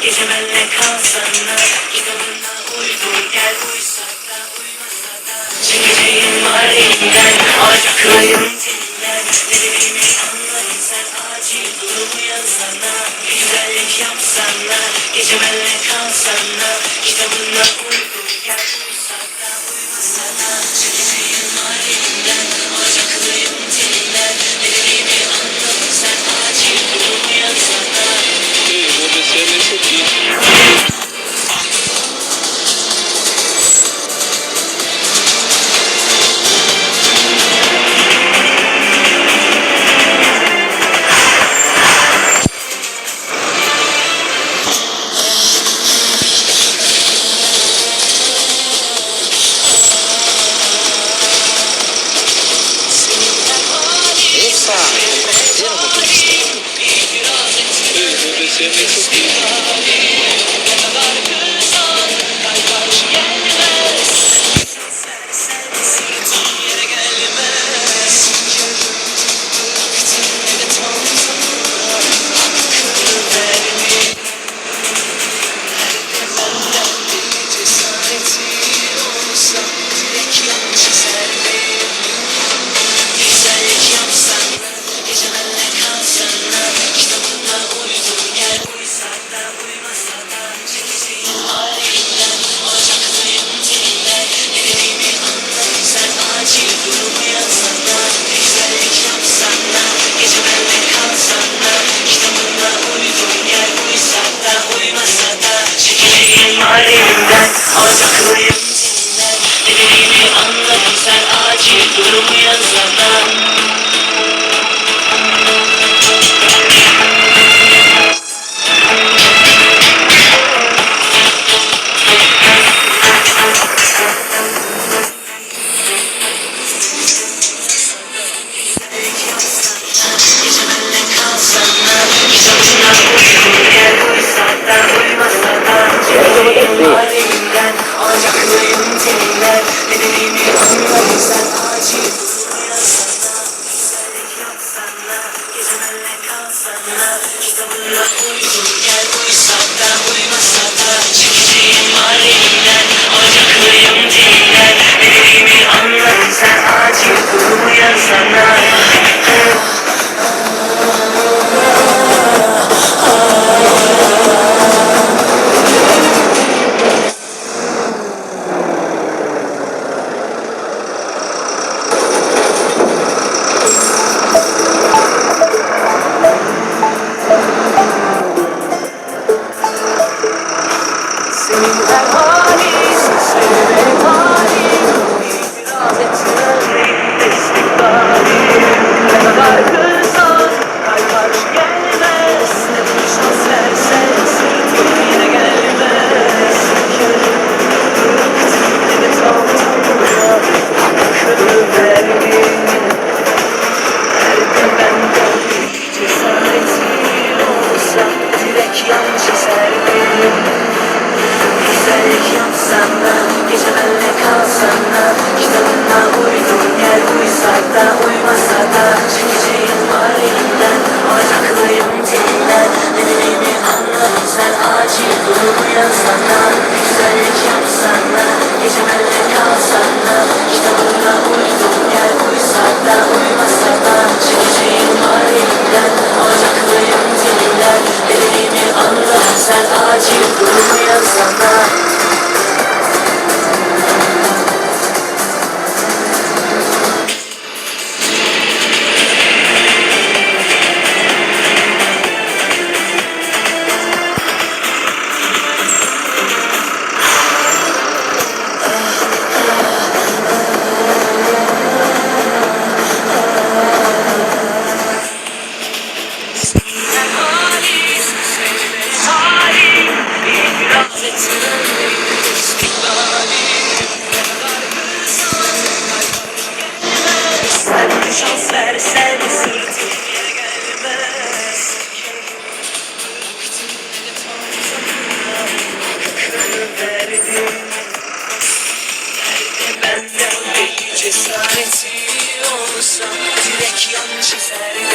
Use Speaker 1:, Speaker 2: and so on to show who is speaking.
Speaker 1: Gece benle kalsana, kitabına uydur gel, uysak da uymasa da çekeceğim var elimden, acıklıyım dinlen. Dediğimi anladın sen, acil durumu yazsana, bir güzellik yapsana. Gece benle kalsana, kitabına uydur gel, uysak da uymasa da çekeceğim var elimden, acıklıyım dinlen. Dediğimi anladın sen, acil durumu yazsana.
Speaker 2: Burada sevmesi çok iyi.
Speaker 1: Elimden alacaklıyım senden. Dediğimi anladın sen, acil durumu yazana. Gece benle kalsana, kitabına uydur gel, uysak da uymasa da çekeceğim var elimden, alacaklıyım senden. Dediğimi anladın sen, acil durumu yazsana, güzellik yapsana. Gece benle kalsana, kitabına uydur gel, uysak da uymasa da çekeceğim var elimden, alacaklıyım senden. Dediğimi anladın sen, acil durumu yazsana. Senin her halin, söyle halin, itiraz etmeyin istikbalin. Ne kadar kızsan, kalp gelmez. Ne bir şans versen, sırtın yine gelmez. Bıktım ne de tam tamına, hakkını verdin. Nerede benden bir cesaretin olsa, direkt yan çizerdim. Güzellik yapsana, gece benle kalsana, kitabına uydur gel, uysak da uymasa da çekeceğim var elimden, alacaklıyım dinlen. Dediğimi anladın sen, acil durumu yazsana. Güzellik yapsana, gece benle kalsana, kitabına uydur gel, uysak da uymasa da çekeceğim var elimden, alacaklıyım dinlen. Dediğimi anladın sen, acil durumu yazsana. Şans versen sırtın yine gelmez. Bıktım ne de tam zamana, hakkını verdim. Nerede benden bir cesareti olsa, direkt yan çizerdim.